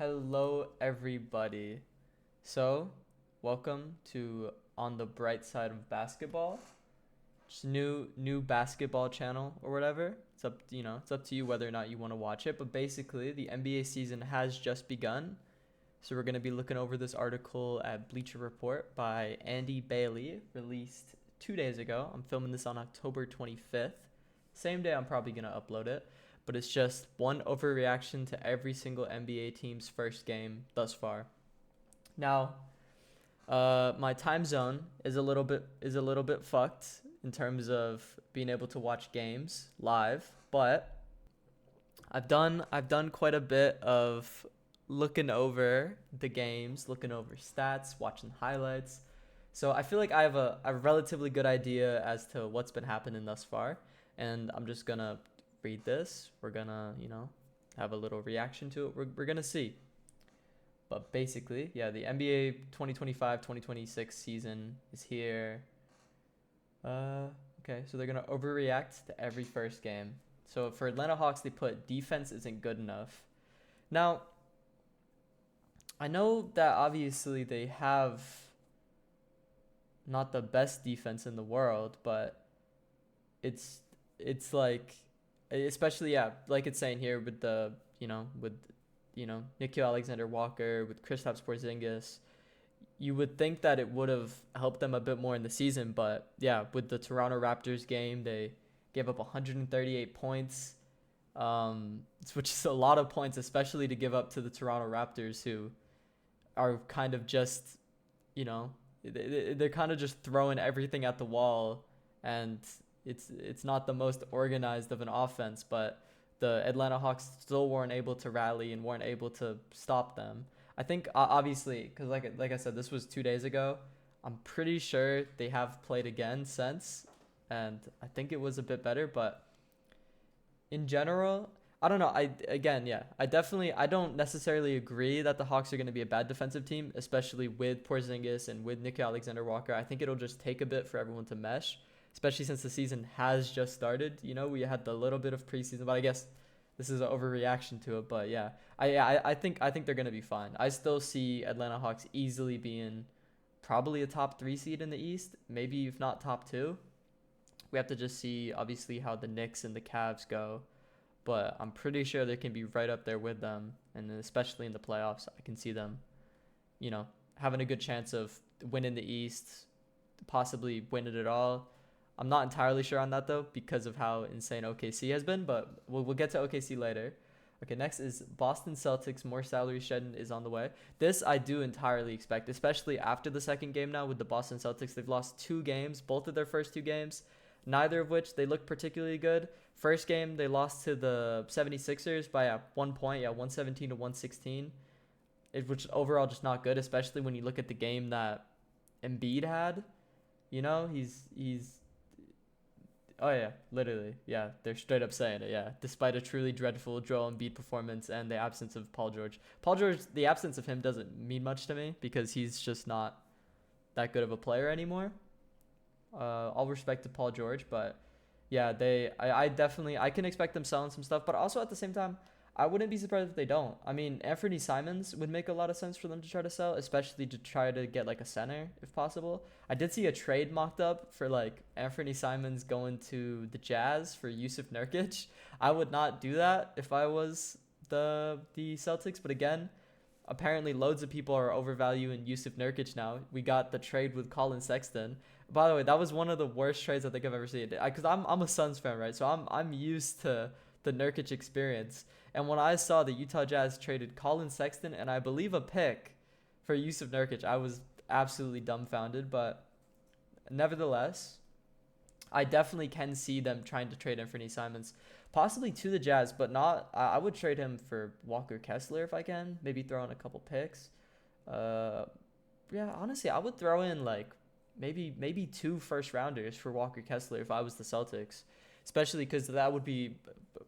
Hello, everybody. So, welcome to On the Bright Side of Basketball. Just new basketball channel or whatever. It's up to you whether or not you want to watch it. But basically, the NBA season has just begun. So we're gonna be looking over this article at Bleacher Report by Andy Bailey, released 2 days ago. I'm filming this on October 25th. Same day I'm probably gonna upload it, but it's just one overreaction to every single NBA team's first game thus far. Now, my time zone is a little bit fucked in terms of being able to watch games live, but I've done quite a bit of looking over the games, looking over stats, watching highlights. So I feel like I have a relatively good idea as to what's been happening thus far, and I'm just gonna read this. We're gonna, have a little reaction to it. We're gonna see. But basically, yeah, the NBA 2025-2026 season is here. Uh, okay, so they're gonna overreact to every first game. So for Atlanta Hawks, they put defense isn't good enough. Now, I know that obviously they have not the best defense in the world, but it's it's like, especially, yeah, like it's saying here with the with Nikhil Alexander Walker, with Kristaps Porzingis. You would think that it would have helped them a bit more in the season, but yeah, with the Toronto Raptors game, they gave up 138 points, which is a lot of points, especially to give up to the Toronto Raptors, who are kind of just, you know, they're kind of just throwing everything at the wall, and it's not the most organized of an offense, but the Atlanta Hawks still weren't able to rally and weren't able to stop them. I think obviously, because like I said, this was 2 days ago. I'm pretty sure they have played again since, and I think it was a bit better. But in general, I don't know. I don't necessarily agree that the Hawks are going to be a bad defensive team, especially with Porzingis and with Nick Alexander Walker. I think it'll just take a bit for everyone to mesh, especially since the season has just started. We had the little bit of preseason, but I guess this is an overreaction to it. But yeah, I think they're going to be fine. I still see Atlanta Hawks easily being probably a top 3 seed in the East, maybe if not top two. We have to just see obviously how the Knicks and the Cavs go, but I'm pretty sure they can be right up there with them, and especially in the playoffs, I can see them, you know, having a good chance of winning the East, possibly winning it all. I'm not entirely sure on that though because of how insane OKC has been, but we'll get to OKC later. Okay, next is Boston Celtics. More salary shedding is on the way. This I do entirely expect, especially after the second game now with the Boston Celtics. They've lost 2 games, both of their first 2 games, neither of which they look particularly good. First game, they lost to the 76ers by 1 point, 117 to 116, which overall just not good, especially when you look at the game that Embiid had. He's oh yeah, literally. Yeah, they're straight up saying it. Yeah, despite a truly dreadful Joel Embiid performance and the absence of Paul George. Paul George, the absence of him doesn't mean much to me because he's just not that good of a player anymore. All respect to Paul George, but yeah, I definitely I can expect them selling some stuff, but also at the same time, I wouldn't be surprised if they don't. I mean, Anthony Simons would make a lot of sense for them to try to sell, especially to try to get like a center if possible. I did see a trade mocked up for like Anthony Simons going to the Jazz for Yusuf Nurkic. I would not do that if I was the Celtics, but again, apparently loads of people are overvaluing Yusuf Nurkic now. We got the trade with Colin Sexton. By the way, that was one of the worst trades I think I've ever seen. Because I'm a Suns fan, right? So I'm used to the Nurkic experience. And when I saw the Utah Jazz traded Colin Sexton and I believe a pick for Yusuf Nurkic, I was absolutely dumbfounded. But nevertheless, I definitely can see them trying to trade Anthony Simons, possibly to the Jazz, but not. I would trade him for Walker Kessler if I can. Maybe throw in a couple picks. Uh, yeah, honestly, I would throw in like maybe 2 first rounders for Walker Kessler if I was the Celtics, especially because that would be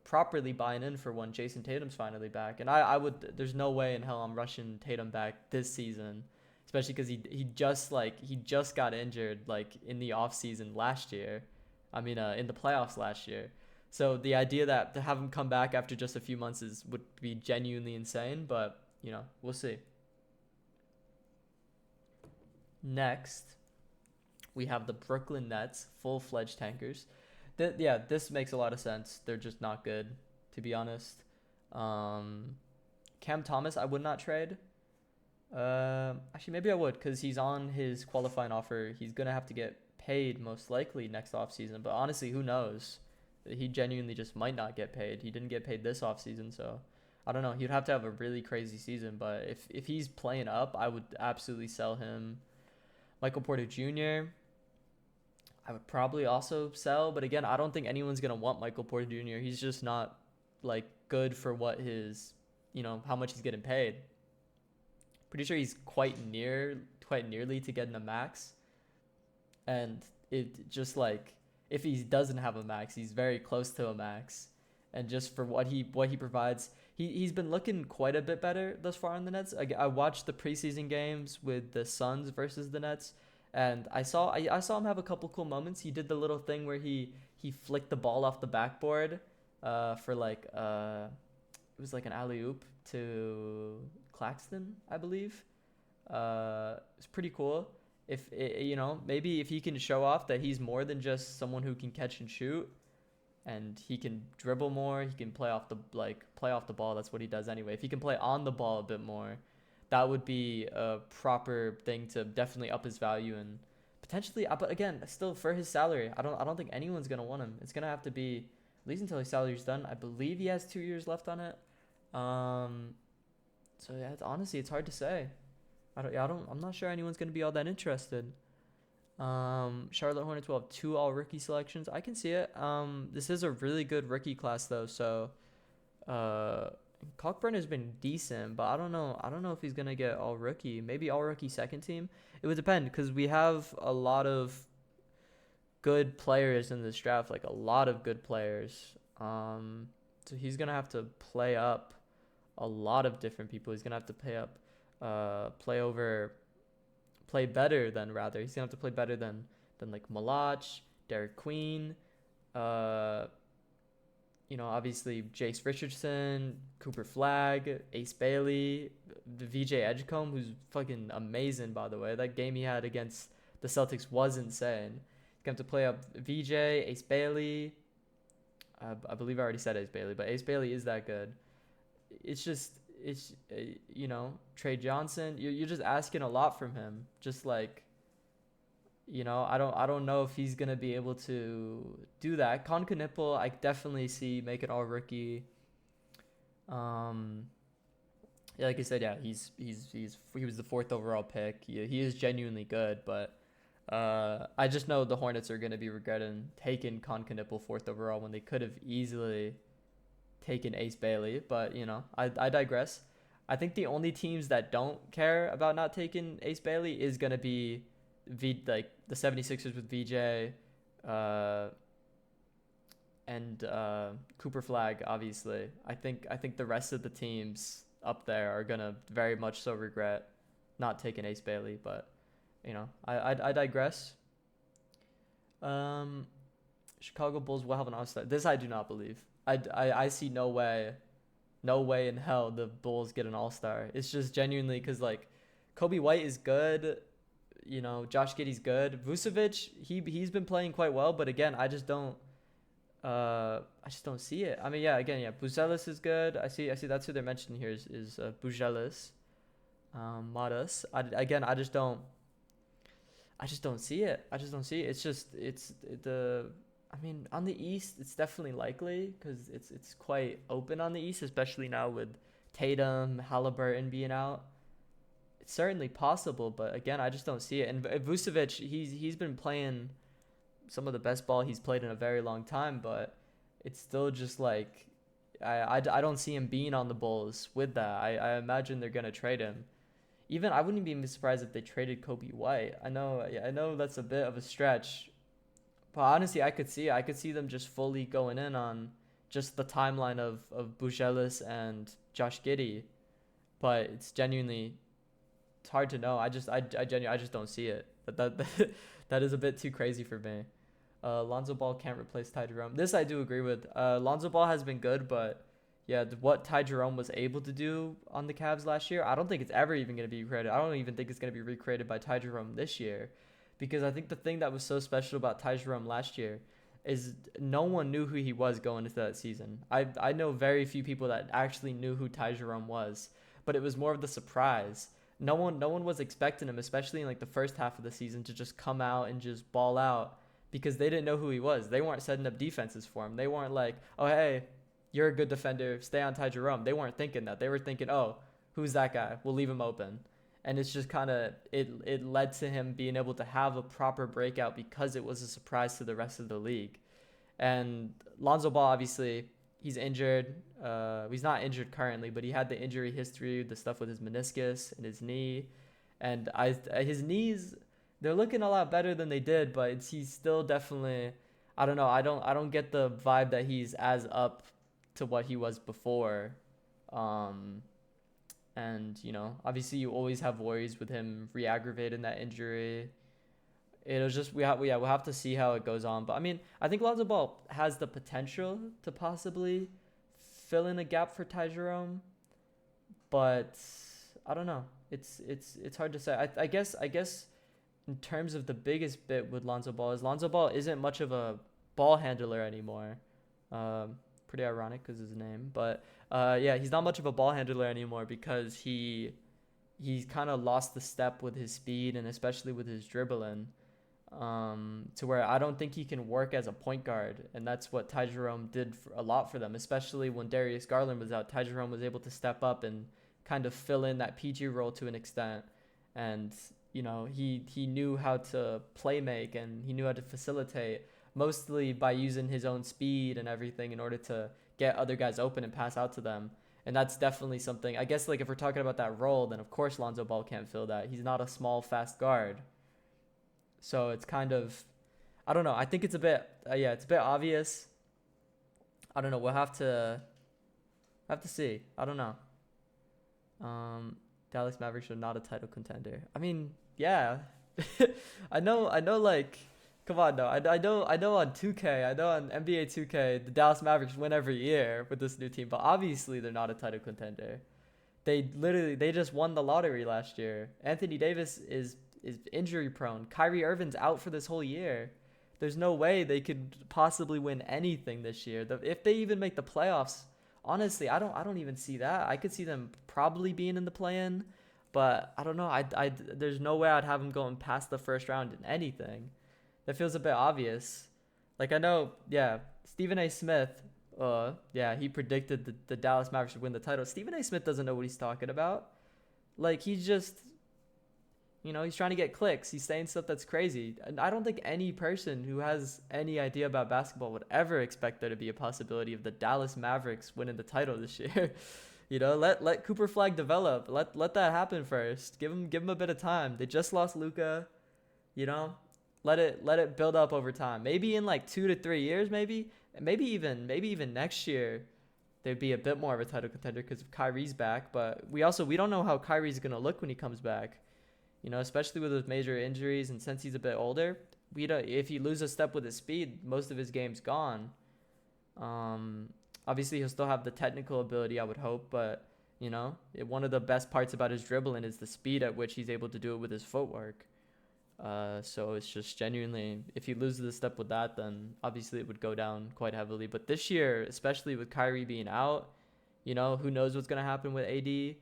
properly buying in for when Jason Tatum's finally back. And I would. There's no way in hell I'm rushing Tatum back this season, especially because he just got injured like in the off season last year. I mean, in the playoffs last year. So the idea that to have him come back after just a few months would be genuinely insane. But we'll see. Next, we have the Brooklyn Nets, full-fledged tankers. Yeah, this makes a lot of sense. They're just not good, to be honest. Um, Cam Thomas, I would not trade. Actually, maybe I would because he's on his qualifying offer. He's gonna have to get paid most likely next offseason. But honestly, who knows? He genuinely just might not get paid. He didn't get paid this offseason, so I don't know. He'd have to have a really crazy season. But if he's playing up, I would absolutely sell him. Michael Porter Jr. I would probably also sell, but again, I don't think anyone's gonna want Michael Porter Jr. He's just not like good for what his, how much he's getting paid. Pretty sure he's quite nearly to getting a max, and it just like if he doesn't have a max, he's very close to a max, and just for what he provides, he's been looking quite a bit better thus far on the Nets. I watched the preseason games with the Suns versus the Nets, and I saw him have a couple cool moments. He did the little thing where he flicked the ball off the backboard, for like it was like an alley oop to Claxton, I believe. It's pretty cool. If it, maybe if he can show off that he's more than just someone who can catch and shoot, and he can dribble more, he can play off the ball. That's what he does anyway. If he can play on the ball a bit more, that would be a proper thing to definitely up his value and potentially. But again, still for his salary, I don't think anyone's gonna want him. It's gonna have to be at least until his salary's done. I believe he has 2 years left on it. So yeah, honestly, it's hard to say. I'm not sure anyone's gonna be all that interested. Charlotte Hornets will have 2 all rookie selections. I can see it. This is a really good rookie class though. So, Cockburn has been decent, but I don't know. I don't know if he's gonna get all rookie. Maybe all rookie second team. It would depend because we have a lot of good players in this draft. Like a lot of good players. So he's gonna have to play up a lot of different people. He's gonna have to play better than rather. He's gonna have to play better than like Malach, Derek Queen, obviously Jace Richardson, Cooper Flagg, Ace Bailey, the VJ Edgecombe, who's fucking amazing by the way. That game he had against the Celtics was insane. He's gonna have to play up VJ, Ace Bailey. I believe I already said Ace Bailey, but Ace Bailey is that good. It's Trey Johnson. You're just asking a lot from him. Just like, I don't know if he's gonna be able to do that. Con Knipple, I definitely see make it all rookie. Yeah, like I said, yeah, he was the 4th overall pick. He is genuinely good, but I just know the Hornets are gonna be regretting taking Con Knipple 4th overall when they could have easily taken Ace Bailey, but I digress. I think the only teams that don't care about not taking Ace Bailey is gonna be the 76ers with VJ, and Cooper Flagg. Obviously, I think the rest of the teams up there are gonna very much so regret not taking Ace Bailey. But I digress. Chicago Bulls will have an all-star. This I do not believe. I see no way in hell the Bulls get an all-star. It's just genuinely because like Kobe White is good, Josh Giddey's good. Vucevic, he's been playing quite well, but again, I just don't see it. I mean, yeah, again, yeah, Buzelis is good. I see that's who they're mentioning here is Buzelis, Matas. I just don't see it. I mean, on the East, it's definitely likely because it's quite open on the East, especially now with Tatum, Halliburton being out. It's certainly possible, but again, I just don't see it. And Vucevic, he's been playing some of the best ball he's played in a very long time, but it's still just like I don't see him being on the Bulls with that. I imagine they're gonna trade him. Even I wouldn't be surprised if they traded Kobe White. I know that's a bit of a stretch. But honestly, I could see them just fully going in on just the timeline of Buzelis and Josh Giddey. But it's hard to know. I genuinely just don't see it. That is a bit too crazy for me. Lonzo Ball can't replace Ty Jerome. This I do agree with. Lonzo Ball has been good, but yeah, what Ty Jerome was able to do on the Cavs last year, I don't think it's ever even going to be recreated. I don't even think it's going to be recreated by Ty Jerome this year, because I think the thing that was so special about Ty Jerome last year is no one knew who he was going into that season. I know very few people that actually knew who Ty Jerome was, but it was more of the surprise. No one was expecting him, especially in like the first half of the season, to just come out and just ball out because they didn't know who he was. They weren't setting up defenses for him. They weren't like, oh hey, you're a good defender, stay on Ty Jerome. They weren't thinking that. They were thinking, oh, who's that guy? We'll leave him open. And it's just kind of it led to him being able to have a proper breakout because it was a surprise to the rest of the league. And Lonzo Ball, obviously, he's injured. He's not injured currently, but he had the injury history, the stuff with his meniscus and his knee. And his knees, they're looking a lot better than they did, but he's still definitely, I don't know. I don't get the vibe that he's as up to what he was before. And obviously you always have worries with him re-aggravating that injury. It'll just we'll have to see how it goes on. But I mean, I think Lonzo Ball has the potential to possibly fill in a gap for Ty Jerome, but I don't know. It's hard to say. I guess in terms of the biggest bit with Lonzo Ball is Lonzo Ball isn't much of a ball handler anymore. Pretty ironic because his name, but yeah, he's not much of a ball handler anymore because he's kind of lost the step with his speed and especially with his dribbling, to where I don't think he can work as a point guard, and that's what Ty Jerome did a lot for them, especially when Darius Garland was out. Ty Jerome was able to step up and kind of fill in that PG role to an extent, and he knew how to play make and he knew how to facilitate, mostly by using his own speed and everything in order to get other guys open and pass out to them. And that's definitely something, I guess, like if we're talking about that role, then of course Lonzo Ball can't fill that. He's not a small, fast guard. So it's kind of, I don't know. I think it's a bit, it's a bit obvious. I don't know. We'll have to see. I don't know. Dallas Mavericks are not a title contender. I mean, yeah, I know. Like, come on, no. I know on 2K, I know on NBA 2K, the Dallas Mavericks win every year with this new team, but obviously they're not a title contender. They just won the lottery last year. Anthony Davis is injury prone. Kyrie Irving's out for this whole year. There's no way they could possibly win anything this year. If they even make the playoffs, honestly, I don't even see that. I could see them probably being in the play-in, but I don't know. There's no way I'd have them going past the first round in anything. That feels a bit obvious. Like, I know, yeah, Stephen A. Smith, he predicted the Dallas Mavericks would win the title. Stephen A. Smith doesn't know what he's talking about. Like, he's just, he's trying to get clicks. He's saying stuff that's crazy. And I don't think any person who has any idea about basketball would ever expect there to be a possibility of the Dallas Mavericks winning the title this year. Let Cooper Flag develop. Let that happen first. Give him a bit of time. They just lost Luka, Let it build up over time. Maybe in like 2 to 3 years, maybe even next year, they'd be a bit more of a title contender because of Kyrie's back. But we don't know how Kyrie's gonna look when he comes back. Especially with those major injuries, and since he's a bit older, if he loses a step with his speed, most of his game's gone. Obviously he'll still have the technical ability, I would hope, but one of the best parts about his dribbling is the speed at which he's able to do it with his footwork. So it's just genuinely, if he loses a step with that, then obviously it would go down quite heavily. But this year, especially with Kyrie being out, who knows what's gonna happen with AD?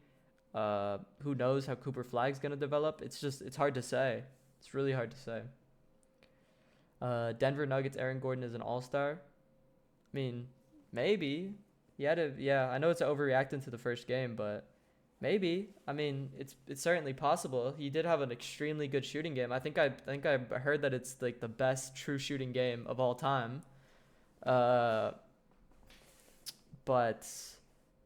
Who knows how Cooper Flag's gonna develop? It's hard to say. It's really hard to say. Denver Nuggets, Aaron Gordon is an all-star. I mean, maybe. I know it's overreacting to the first game, but maybe. I mean, it's certainly possible. He did have an extremely good shooting game. I think I heard that it's like the best true shooting game of all time. But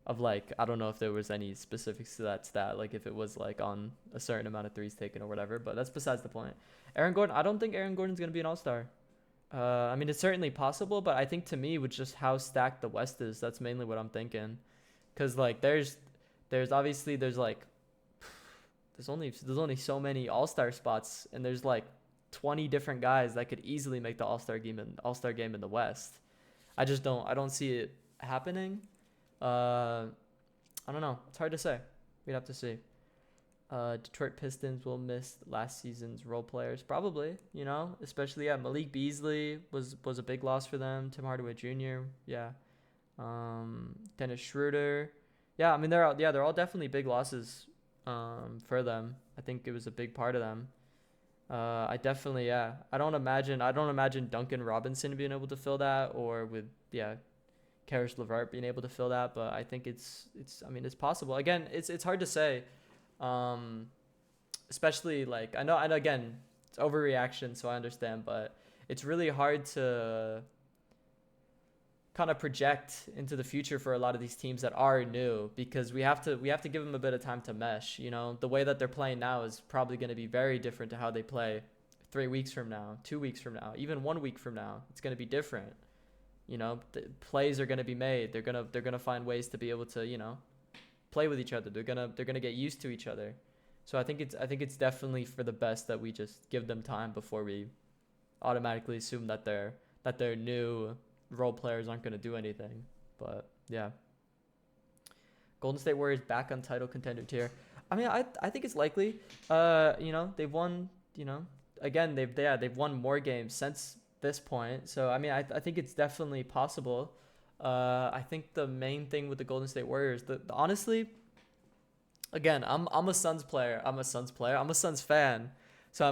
of like, I don't know if there was any specifics to that stat, like if it was like on a certain amount of threes taken or whatever, but that's besides the point. Aaron Gordon, I don't think Aaron Gordon's going to be an all-star. I mean, it's certainly possible, but I think to me, with just how stacked the West is, that's mainly what I'm thinking. Because like there's only so many all-star spots, and there's like 20 different guys that could easily make the all-star game in the West. I don't see it happening. Uh, I don't know. It's hard to say. We'd have to see. Detroit Pistons will miss last season's role players, probably. Especially Malik Beasley was a big loss for them. Tim Hardaway Jr. Yeah. Dennis Schroeder. Yeah, I mean they're all definitely big losses for them. I think it was a big part of them. I definitely I don't imagine Duncan Robinson being able to fill that, or with Karis LeVert being able to fill that, but I think it's possible. Again, it's hard to say. Um Especially, like, I know again, it's overreaction, so I understand, but it's really hard to kind of project into the future for a lot of these teams that are new, because we have to give them a bit of time to mesh. The way that they're playing now is probably going to be very different to how they play 3 weeks from now, 2 weeks from now, even 1 week from now. It's going to be different. The plays are going to be made. They're gonna find ways to be able to play with each other. They're gonna get used to each other. So I think it's definitely for the best that we just give them time before we automatically assume that their new role players aren't going to do anything. But yeah, Golden State Warriors back on title contender tier. I mean, I think it's likely. They've won. Again, they've won more games since this point. So I mean, I think it's definitely possible. I think the main thing with the Golden State Warriors, honestly, again, I'm a Suns player. I'm a Suns fan. So I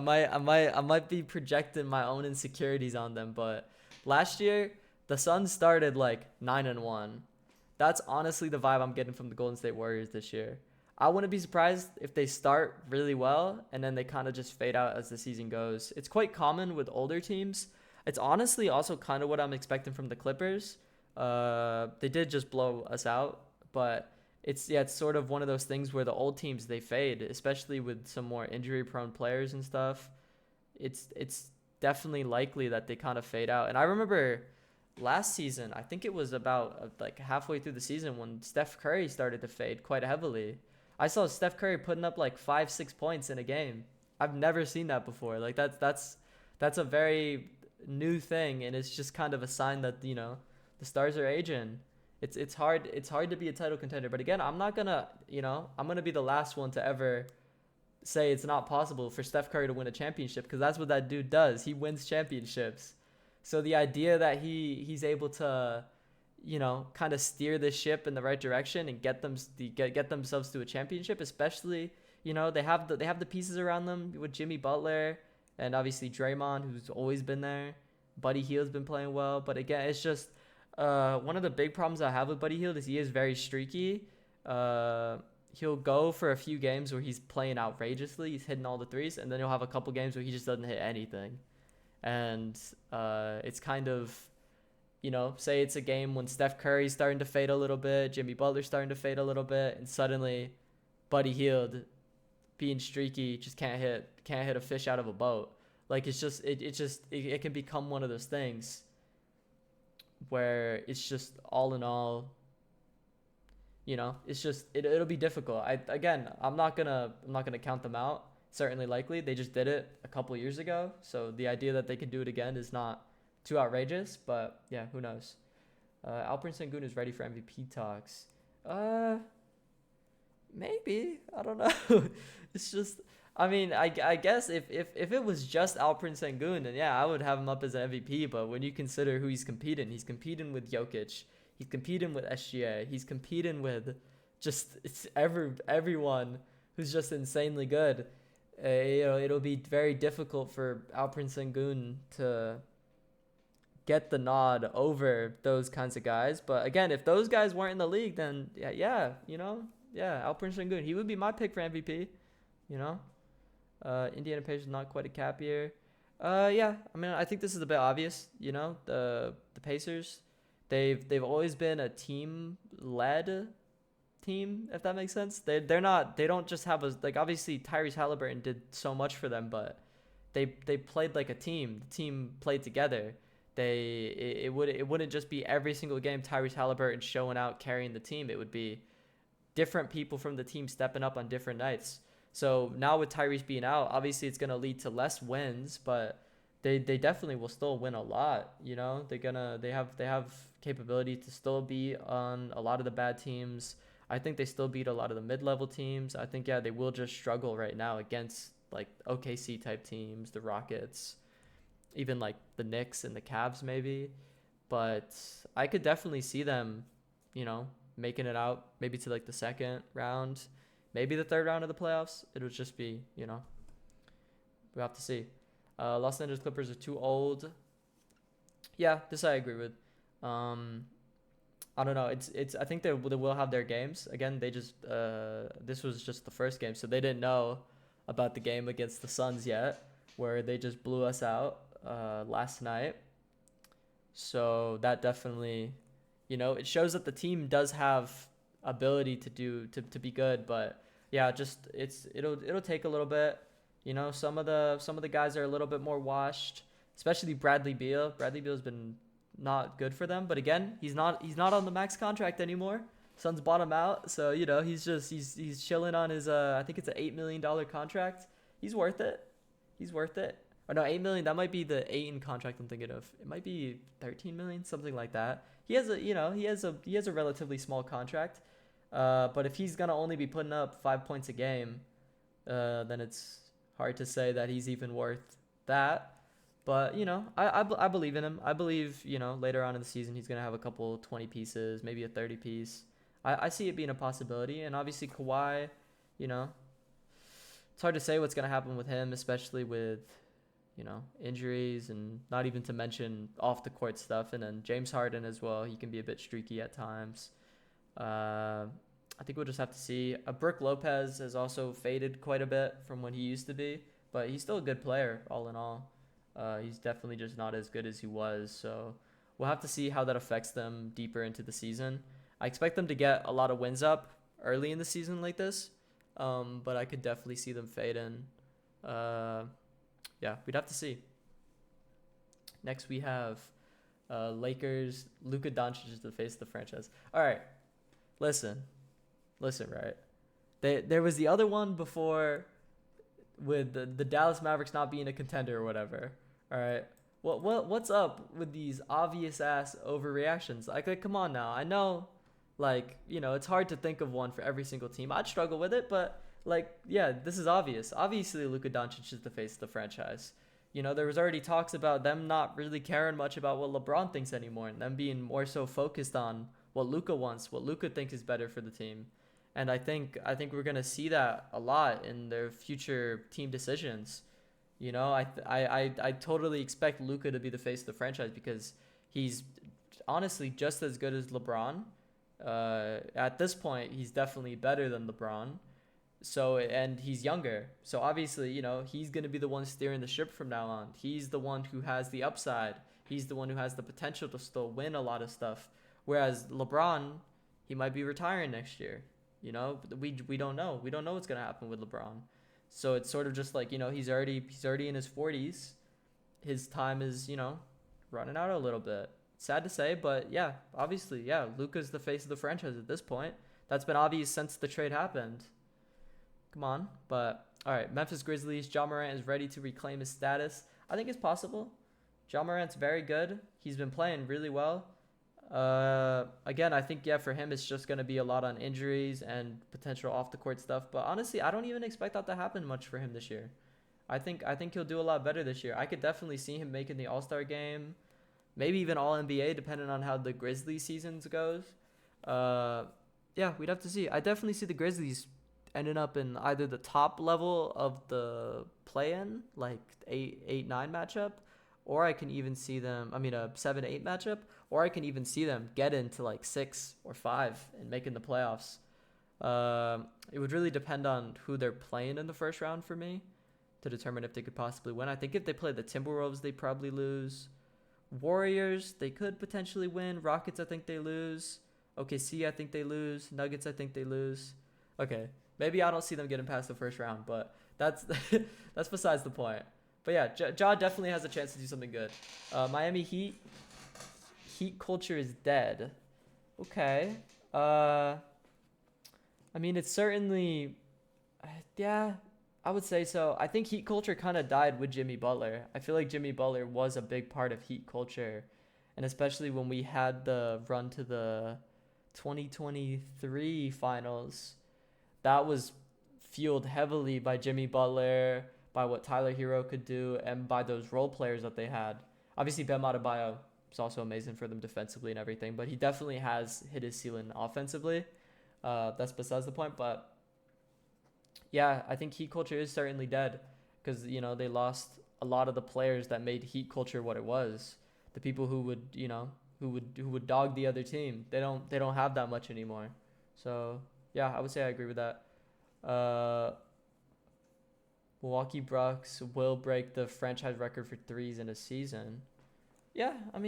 might be projecting my own insecurities on them. But last year, the Suns started like 9-1. That's honestly the vibe I'm getting from the Golden State Warriors this year. I wouldn't be surprised if they start really well and then they kind of just fade out as the season goes. It's quite common with older teams. It's honestly also kind of what I'm expecting from the Clippers. They did just blow us out, but it's sort of one of those things where the old teams, they fade, especially with some more injury prone players and stuff. It's definitely likely that they kind of fade out. And I remember last season, I think it was about like halfway through the season when Steph Curry started to fade quite heavily. I saw Steph Curry putting up like 5-6 points in a game. I've never seen that before. Like that's a very new thing, and it's just kind of a sign that the stars are aging. It's hard to be a title contender. But again, I'm gonna be the last one to ever say it's not possible for Steph Curry to win a championship, because that's what that dude does. He wins championships. So the idea that he's able to kind of steer the ship in the right direction and get themselves to a championship, especially they have the pieces around them with Jimmy Butler and obviously Draymond, who's always been there. Buddy Hield's been playing well, but again, it's just one of the big problems I have with Buddy Hield is he is very streaky. He'll go for a few games where he's playing outrageously, he's hitting all the threes, and then he'll have a couple games where he just doesn't hit anything. And it's kind of, say it's a game when Steph Curry's starting to fade a little bit, Jimmy Butler's starting to fade a little bit, and suddenly Buddy Hield, being streaky, just can't hit a fish out of a boat. Like, it can become one of those things where it's just all in all, it's just it'll be difficult. I'm not gonna count them out. Certainly likely. They just did it a couple years ago, so the idea that they can do it again is not too outrageous. But yeah, who knows? Alperen Sengun is ready for MVP talks. Maybe, I don't know. It's just, I mean, I guess if it was just Alperen Sengun, then yeah, I would have him up as an MVP. But when you consider who he's competing with Jokic, he's competing with SGA, he's competing with just everyone who's just insanely good. It'll be very difficult for Alperen Sengun to get the nod over those kinds of guys. But again, if those guys weren't in the league, then yeah, Alperen Sengun, he would be my pick for MVP. Indiana Pacers not quite a cap year. Yeah, I mean, I think this is a bit obvious. The Pacers, they've always been a team led team, if that makes sense. They don't just have obviously Tyrese Halliburton did so much for them, but they played like a team. The team played together. It wouldn't just be every single game Tyrese Halliburton showing out carrying the team. It would be different people from the team stepping up on different nights. So now with Tyrese being out, obviously it's going to lead to less wins, but they definitely will still win a lot. They have capability to still be on a lot of the bad teams. I think they still beat a lot of the mid-level teams. I think, yeah, they will just struggle right now against like OKC type teams, the Rockets, even like the Knicks and the Cavs maybe. But I could definitely see them, you know, making it out maybe to like the second round, maybe the third round of the playoffs. It would just be, you know, we have to see. Los Angeles Clippers are too old. Yeah, this I agree with. Um, I don't know. It's. I think they will have their games again. They just this was just the first game, so they didn't know about the game against the Suns yet, where they just blew us out last night. So that definitely, you know, it shows that the team does have ability to to be good, but yeah, just it'll take a little bit. You know, some of the guys are a little bit more washed, especially Bradley Beal. Bradley Beal's been not good for them, but again, he's not on the max contract anymore. Suns bought him out, so you know he's chilling on his I think it's an $8 million contract. He's worth it. He's worth it. Or no, 8 million. That might be the Aiton contract I'm thinking of. It might be 13 million, something like that. He has a he has a relatively small contract. But if he's gonna only be putting up 5 points a game, then it's hard to say that he's even worth that. But you know, I believe in him. I believe, you know, later on in the season he's gonna have a couple 20 pieces, maybe a 30 piece. I see it being a possibility, and obviously Kawhi, you know, it's hard to say what's gonna happen with him, especially with, you know, injuries and not even to mention off the court stuff. And then James Harden as well. He can be a bit streaky at times. I think we'll just have to see. Brooke Lopez has also faded quite a bit from when he used to be, but he's still a good player all in all. He's definitely just not as good as he was. So we'll have to see how that affects them deeper into the season. I expect them to get a lot of wins up early in the season like this, but I could definitely see them fade in. Yeah, we'd have to see. Next, we have Lakers. Luka Doncic is the face of the franchise. All right, listen, right? There was the other one before with the Dallas Mavericks not being a contender or whatever. All right, what's up with these obvious ass overreactions? Like, come on now. I know, like, you know, it's hard to think of one for every single team. I'd struggle with it, but like, yeah, this is obvious. Obviously, Luka Doncic is the face of the franchise. You know, there was already talks about them not really caring much about what LeBron thinks anymore, and them being more so focused on what Luka wants, what Luka thinks is better for the team. And I think we're gonna see that a lot in their future team decisions. You know, I totally expect Luka to be the face of the franchise because he's honestly just as good as LeBron. At this point, he's definitely better than LeBron. So, and he's younger. So obviously, you know, he's going to be the one steering the ship from now on. He's the one who has the upside. He's the one who has the potential to still win a lot of stuff. Whereas LeBron, he might be retiring next year. You know, we don't know. We don't know what's going to happen with LeBron. So it's sort of just like, you know, he's already in his 40s. His time is, you know, running out a little bit. Sad to say, but yeah, obviously, yeah, Luka's the face of the franchise at this point. That's been obvious since the trade happened. Come on. But all right, Memphis Grizzlies. Ja Morant is ready to reclaim his status. I think it's possible. Ja Morant's very good. He's been playing really well. Again, I think, yeah, for him it's just gonna be a lot on injuries and potential off the court stuff. But honestly, I don't even expect that to happen much for him this year. I think he'll do a lot better this year. I could definitely see him making the All-Star game, maybe even All NBA, depending on how the Grizzlies seasons goes. Yeah, we'd have to see. I definitely see the Grizzlies ending up in either the top level of the play-in, like 8-9 matchup, or I can even see them. I mean, a 7-8 matchup, or I can even see them get into like 6 or 5 and making the playoffs. It would really depend on who they're playing in the first round for me to determine if they could possibly win. I think if they play the Timberwolves, they probably lose. Warriors, they could potentially win. Rockets, I think they lose. OKC, I think they lose. Nuggets, I think they lose. Okay, maybe I don't see them getting past the first round, but that's that's besides the point. But yeah, Ja definitely has a chance to do something good. Miami Heat culture is dead. Okay. I mean, it's certainly, yeah, I would say so. I think Heat culture kind of died with Jimmy Butler. I feel like Jimmy Butler was a big part of Heat culture. and especially when we had the run to the 2023 finals, that was fueled heavily by Jimmy Butler, by what Tyler Hero could do, and by those role players that they had. Obviously, Bam Adebayo is also amazing for them defensively and everything, but he definitely has hit his ceiling offensively. That's besides the point, but yeah, I think Heat culture is certainly dead because they lost a lot of the players that made Heat culture what it was. The people who would who would dog the other team. They don't have that much anymore. So yeah, I would say I agree with that. Uh, Milwaukee Bucks will break the franchise record for threes in a season. Yeah, I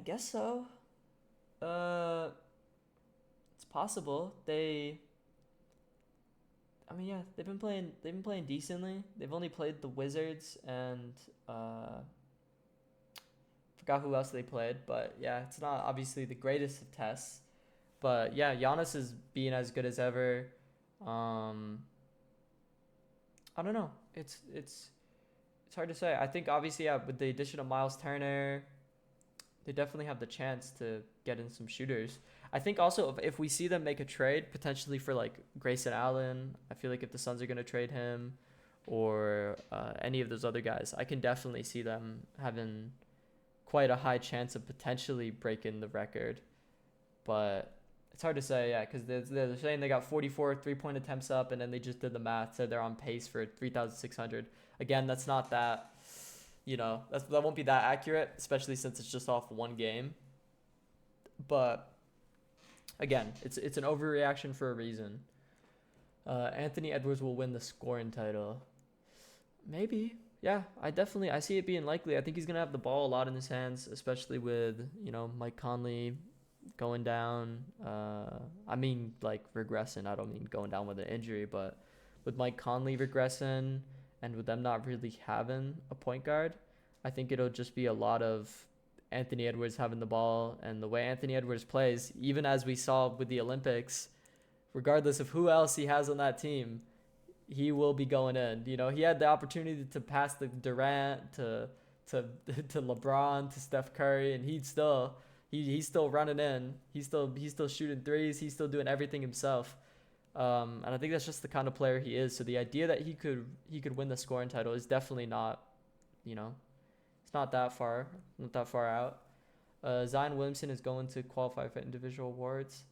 guess so. Uh, it's possible. Yeah, they've been playing decently. They've only played the Wizards and forgot who else they played, but yeah, it's not obviously the greatest of tests. But yeah, Giannis is being as good as ever. Um, I don't know. It's hard to say. I think obviously yeah, with the addition of Miles Turner, they definitely have the chance to get in some shooters. I think also if we see them make a trade potentially for like Grayson Allen, I feel like if the Suns are gonna trade him, or any of those other guys, I can definitely see them having quite a high chance of potentially breaking the record. But it's hard to say, yeah, because they're saying they got 44 3-point attempts up, and then they just did the math, said they're on pace for 3,600. Again, that's not that, that won't be that accurate, especially since it's just off one game. But again, it's an overreaction for a reason. Anthony Edwards will win the scoring title. Maybe. Yeah, I see it being likely. I think he's gonna have the ball a lot in his hands, especially with Mike Conley going down. I mean like regressing. I don't mean going down with an injury, but with Mike Conley regressing and with them not really having a point guard, I think it'll just be a lot of Anthony Edwards having the ball, and the way Anthony Edwards plays, even as we saw with the Olympics, regardless of who else he has on that team, he will be going in. He had the opportunity to pass the Durant to to LeBron to Steph Curry, and he's still running in. He's still shooting threes. He's still doing everything himself. And I think that's just the kind of player he is. So the idea that he could win the scoring title is definitely not, it's not that far out. Zion Williamson is going to qualify for individual awards.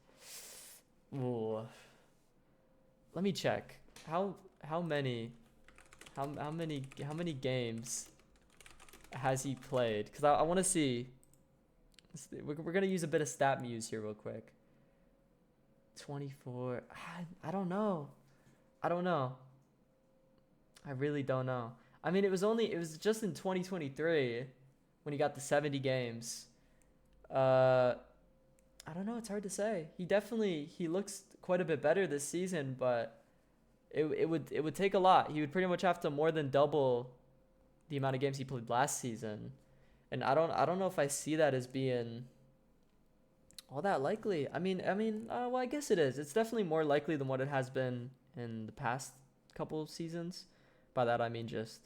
Ooh. Let me check. How many games has he played? Because I want to see. We're gonna use a bit of stat muse here real quick. 24. I don't know. I don't know. I really don't know. I mean, it was just in 2023 when he got the 70 games. I don't know. It's hard to say. He looks quite a bit better this season, but it would take a lot. He would pretty much have to more than double the amount of games he played last season, and I don't know if I see that as being all that likely. Well, I guess it is. It's definitely more likely than what it has been in the past couple of seasons. By that I mean just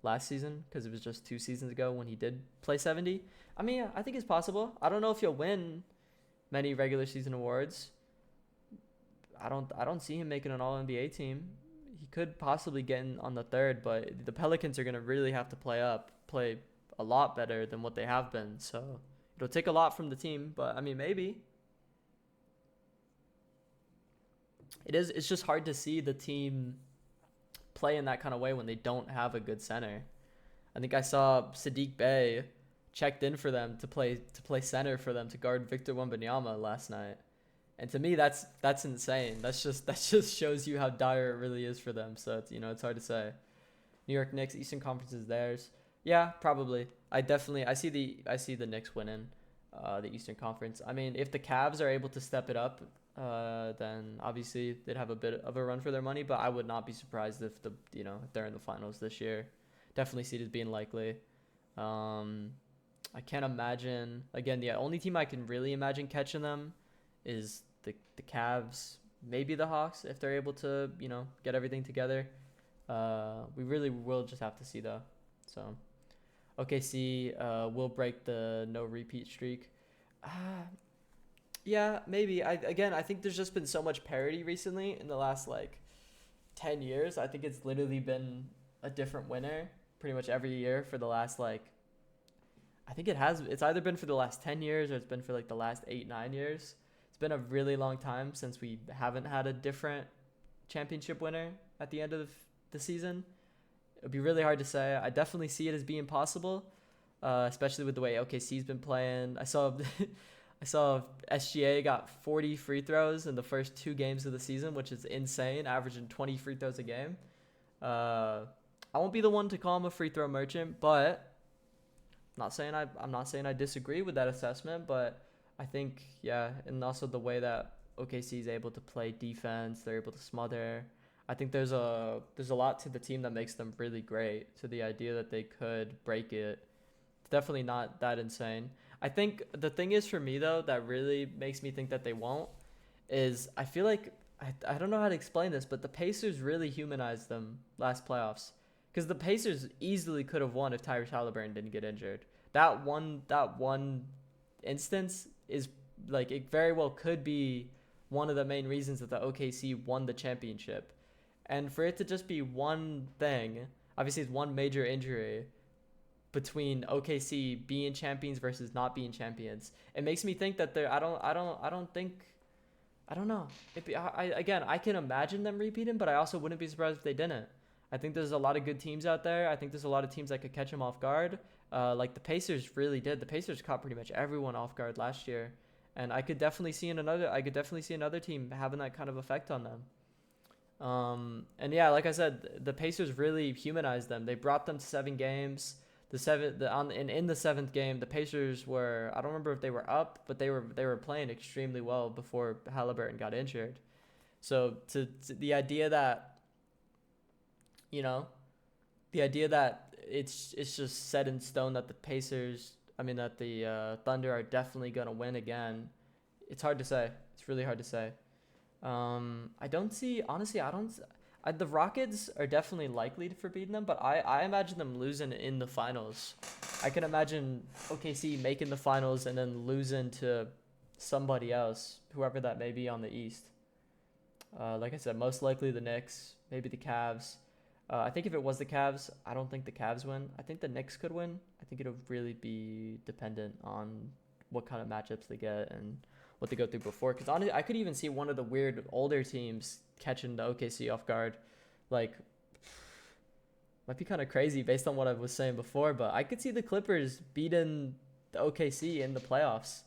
last season, because it was just 2 seasons ago when he did play 70. Yeah, I think it's possible. I don't know if he'll win many regular season awards. I don't see him making an All NBA team. He could possibly get in on the third, but the Pelicans are gonna really have to play a lot better than what they have been. So it'll take a lot from the team, but maybe. It's just hard to see the team play in that kind of way when they don't have a good center. I think I saw Sadiq Bey checked in for them to play center for them to guard Victor Wembanyama last night. And to me, that's insane. That just shows you how dire it really is for them. So it's hard to say. New York Knicks, Eastern Conference is theirs. Yeah, probably. I see the Knicks winning the Eastern Conference. If the Cavs are able to step it up, then obviously they'd have a bit of a run for their money. But I would not be surprised if if they're in the finals this year. Definitely see it as being likely. I can't imagine. Again, the only team I can really imagine catching them is the Cavs, maybe the Hawks if they're able to get everything together. We really will just have to see though. So OKC will break the no repeat streak. Uh, yeah, maybe. I think there's just been so much parity recently in the last like 10 years. I think it's literally been a different winner pretty much every year for the last like I think it's either been for the last 10 years or it's been for like the last 8 9 years. It's been a really long time since we haven't had a different championship winner at the end of the season. It'd be really hard to say. I definitely see it as being possible, especially with the way OKC's been playing. I saw I saw SGA got 40 free throws in the first 2 games of the season, which is insane, averaging 20 free throws a game. I won't be the one to call him a free throw merchant, but I'm not saying I disagree with that assessment, but I think yeah, and also the way that OKC is able to play defense, they're able to smother. I think there's a lot to the team that makes them really great. So the idea that they could break it, it's definitely not that insane. I think the thing is for me though that really makes me think that they won't is I feel like I don't know how to explain this, but the Pacers really humanized them last playoffs. Because the Pacers easily could have won if Tyrese Halliburton didn't get injured. That one instance is like it very well could be one of the main reasons that the OKC won the championship. And for it to just be one thing, obviously it's one major injury between OKC being champions versus not being champions. It makes me think that they're I don't know. Again, I can imagine them repeating, but I also wouldn't be surprised if they didn't. I think there's a lot of good teams out there. I think there's a lot of teams that could catch them off guard. Like the Pacers really did. The Pacers caught pretty much everyone off guard last year, and I could definitely see another team having that kind of effect on them. And yeah, like I said, the Pacers really humanized them. They brought them to 7 games. In the seventh game, the Pacers were I don't remember if they were up, but they were playing extremely well before Halliburton got injured. So to the idea that you know the idea that it's just set in stone that that the Thunder are definitely gonna win again. It's hard to say. It's really hard to say. I don't see honestly. I don't. The Rockets are definitely likely for beating them, but I imagine them losing in the finals. I can imagine OKC making the finals and then losing to somebody else, whoever that may be on the East. Like I said, most likely the Knicks, maybe the Cavs. I think if it was the Cavs, I don't think the Cavs win. I think the Knicks could win. I think it'll really be dependent on what kind of matchups they get and what they go through before. Because honestly, I could even see one of the weird older teams catching the OKC off guard. Like, might be kind of crazy based on what I was saying before, but I could see the Clippers beating the OKC in the playoffs.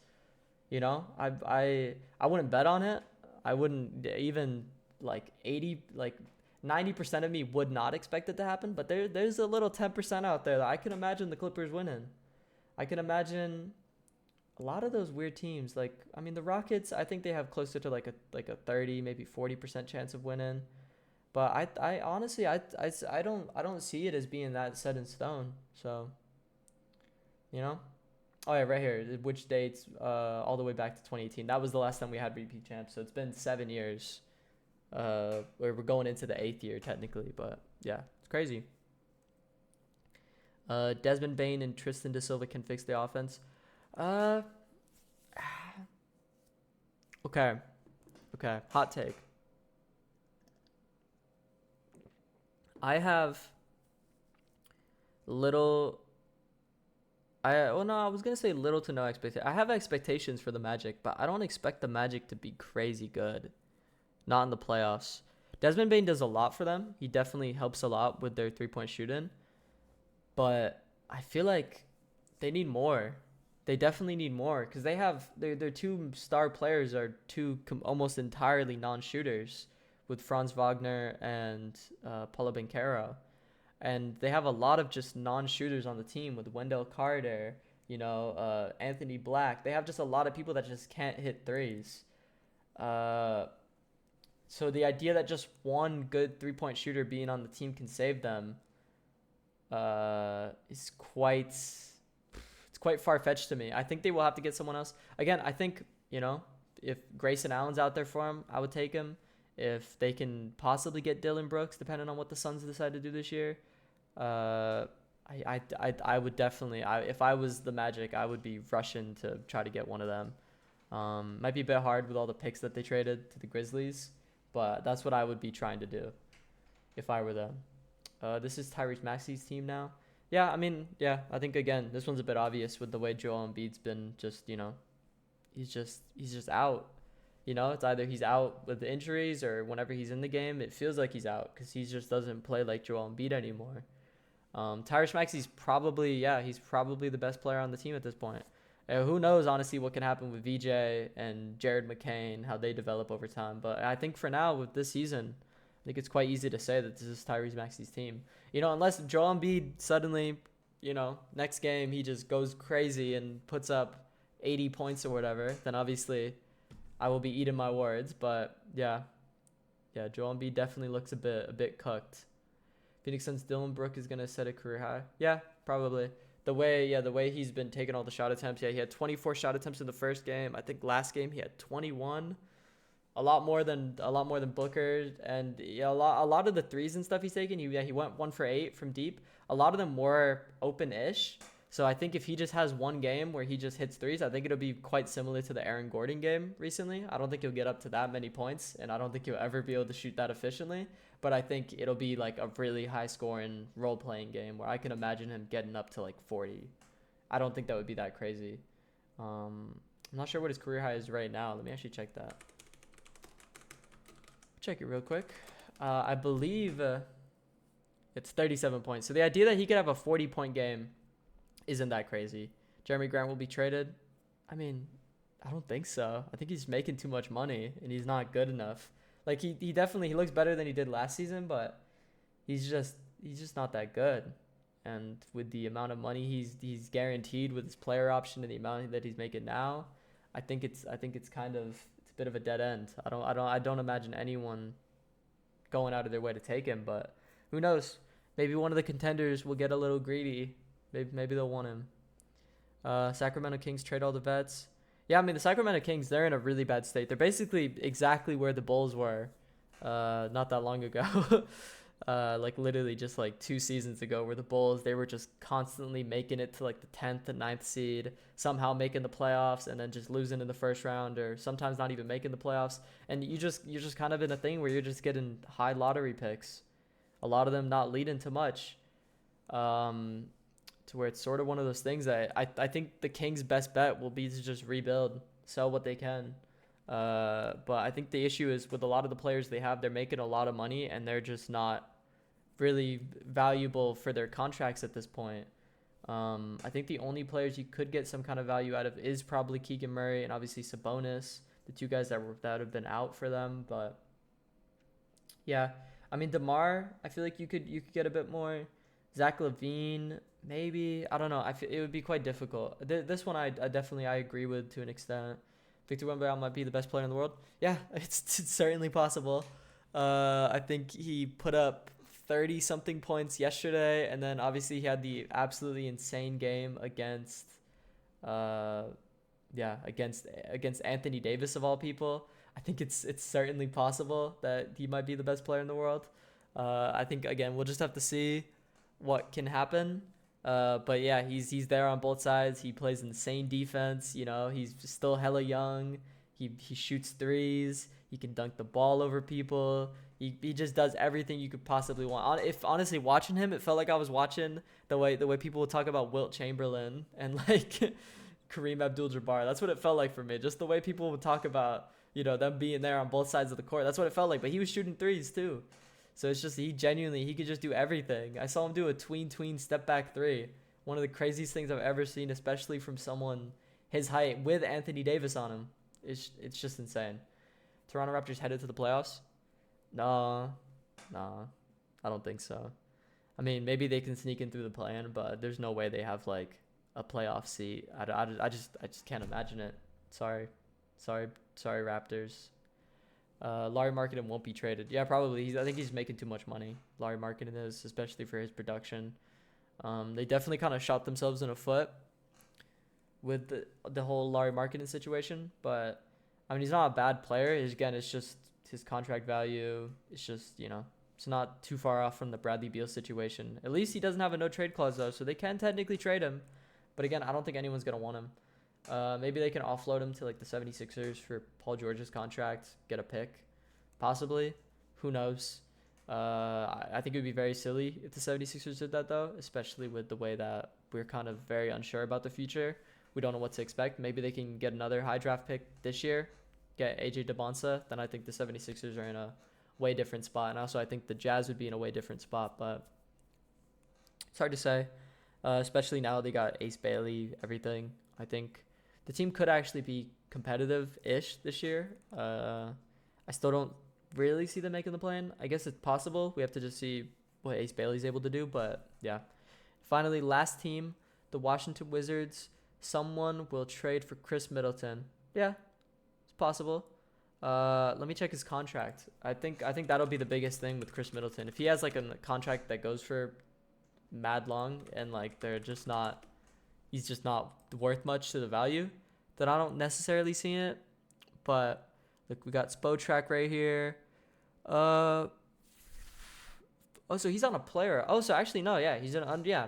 You know, I wouldn't bet on it. I wouldn't even like 90% of me would not expect it to happen, but there's a little 10% out there that I can imagine the Clippers winning. I can imagine a lot of those weird teams. Like, I mean, the Rockets, I think they have closer to like a 30, maybe 40% chance of winning. But I honestly I don't see it as being that set in stone. So, you know. Oh yeah, right here, which dates all the way back to 2018. That was the last time we had repeat champs. So it's been 7 years. We're going into the 8th year technically, but yeah, it's crazy. Desmond Bain and Tristan Da Silva can fix the offense. Uh, okay, hot take. I have little. I was gonna say little to no expectation. I have expectations for the Magic, but I don't expect the Magic to be crazy good. Not in the playoffs. Desmond Bain does a lot for them. He definitely helps a lot with their 3-point shooting. But I feel like they need more. They definitely need more because they have their two star players are almost entirely non-shooters with Franz Wagner and Paulo Banchero. And they have a lot of just non-shooters on the team with Wendell Carter, Anthony Black. They have just a lot of people that just can't hit threes. So the idea that just one good 3-point shooter being on the team can save them is quite far-fetched to me. I think they will have to get someone else. Again, I think, if Grayson Allen's out there for him, I would take him. If they can possibly get Dylan Brooks, depending on what the Suns decide to do this year. I would definitely, if I was the Magic, I would be rushing to try to get one of them. Might be a bit hard with all the picks that they traded to the Grizzlies, but that's what I would be trying to do if I were them. This is Tyrese Maxey's team now. Yeah, I mean, yeah, I think again, this one's a bit obvious with the way Joel Embiid's been just, he's just out. It's either he's out with the injuries or whenever he's in the game, it feels like he's out because he just doesn't play like Joel Embiid anymore. Tyrese Maxey's probably, yeah, he's probably the best player on the team at this point. Who knows, honestly, what can happen with VJ and Jared McCain, how they develop over time. But I think for now, with this season, I think it's quite easy to say that this is Tyrese Maxey's team. Unless Joel Embiid suddenly, next game he just goes crazy and puts up 80 points or whatever, then obviously I will be eating my words. But yeah, Joel Embiid definitely looks a bit cooked. Phoenix Suns Dylan Brooke is gonna set a career high. Yeah, probably. The way he's been taking all the shot attempts. Yeah, he had 24 shot attempts in the first game. I think last game he had 21. A lot more than Booker, and yeah, a lot of the threes and stuff he's taking. He went 1 for 8 from deep. A lot of them were open-ish. So I think if he just has one game where he just hits threes, I think it'll be quite similar to the Aaron Gordon game recently. I don't think he'll get up to that many points, and I don't think he'll ever be able to shoot that efficiently. But I think it'll be like a really high-scoring role-playing game where I can imagine him getting up to like 40. I don't think that would be that crazy. I'm not sure what his career high is right now. Let me actually check that. Check it real quick. I believe it's 37 points. So the idea that he could have a 40-point game isn't that crazy. Jeremy Grant will be traded. I mean, I don't think so. I think he's making too much money and he's not good enough. Like he definitely, he looks better than he did last season, but he's just not that good. And with the amount of money he's guaranteed with his player option and the amount that he's making now, I think it's kind of, it's a bit of a dead end. I don't imagine anyone going out of their way to take him, but who knows? Maybe one of the contenders will get a little greedy. Maybe they'll want him. Sacramento Kings trade all the vets. Yeah, I mean, the Sacramento Kings, they're in a really bad state. They're basically exactly where the Bulls were not that long ago. Like literally just like 2 seasons ago, where the Bulls, they were just constantly making it to like the 10th and 9th seed, somehow making the playoffs and then just losing in the first round, or sometimes not even making the playoffs. And you're just kind of in a thing where you're just getting high lottery picks. A lot of them not leading to much. To where it's sort of one of those things that I think the Kings' best bet will be to just rebuild, sell what they can. But I think the issue is with a lot of the players they have, they're making a lot of money and they're just not really valuable for their contracts at this point. I think the only players you could get some kind of value out of is probably Keegan Murray and obviously Sabonis, the 2 guys that have been out for them. But yeah, I mean, DeMar, I feel like you could get a bit more. Zach LaVine, maybe. I don't know. It would be quite difficult. This one I definitely agree with to an extent. Victor Wembanyama might be the best player in the world. Yeah, it's certainly possible. I think he put up 30-something points yesterday, and then obviously he had the absolutely insane game against Anthony Davis of all people. I think it's certainly possible that he might be the best player in the world. I think, again, we'll just have to see what can happen. But yeah, he's there on both sides. He plays insane defense. He's still hella young. He shoots threes. He can dunk the ball over people. He just does everything you could possibly want. If honestly watching him, it felt like I was watching the way people would talk about Wilt Chamberlain and like Kareem Abdul-Jabbar. That's what it felt like for me. Just the way people would talk about them being there on both sides of the court. That's what it felt like. But he was shooting threes too. So it's just he could just do everything. I saw him do a tween step back 3. One of the craziest things I've ever seen, especially from someone his height with Anthony Davis on him. It's just insane. Toronto Raptors headed to the playoffs? No, I don't think so. I mean, maybe they can sneak in through the play-in, but there's no way they have like a playoff seat. I just can't imagine it. Sorry, Raptors. Larry Markkinen won't be traded. Yeah, probably. I think he's making too much money. Larry Markkinen is, especially for his production. They definitely kind of shot themselves in the foot with the whole Larry Markkinen situation. But I mean, he's not a bad player. It's just his contract value. It's just It's not too far off from the Bradley Beal situation. At least he doesn't have a no trade clause though, so they can technically trade him. But again, I don't think anyone's gonna want him. Maybe they can offload him to like the 76ers for Paul George's contract, get a pick, possibly. Who knows? I think it would be very silly if the 76ers did that though, especially with the way that we're kind of very unsure about the future. We don't know what to expect. Maybe they can get another high draft pick this year, get AJ DeBonsa. Then I think the 76ers are in a way different spot. And also I think the Jazz would be in a way different spot, but it's hard to say, especially now they got Ace Bailey, everything. I think the team could actually be competitive-ish this year. I still don't really see them making the play-in. I guess it's possible. We have to just see what Ace Bailey's able to do, but yeah. Finally, last team, the Washington Wizards. Someone will trade for Chris Middleton. Yeah, it's possible. Let me check his contract. I think that'll be the biggest thing with Chris Middleton. If he has like a contract that goes for mad long and like he's just not worth much to the value, then I don't necessarily see it. But look, we got Spotrac right here. Oh, so he's on a player. Oh, so actually no, yeah, he's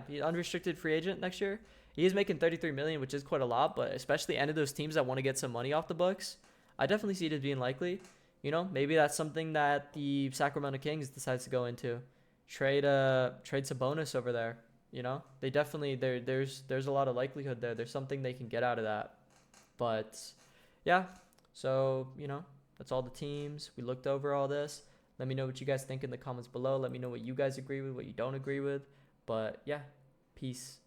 he's unrestricted free agent next year. He is making 33 million, which is quite a lot, but especially any of those teams that want to get some money off the books, I definitely see it as being likely. You know, maybe that's something that the Sacramento Kings decides to go into. Trade Sabonis over there. You know, they definitely there's a lot of likelihood there. There's something they can get out of that. But yeah, so you know, that's all the teams. We looked over all this. Let me know what you guys think in the comments below. Let me know what you guys agree with, what you don't agree with. But yeah, peace.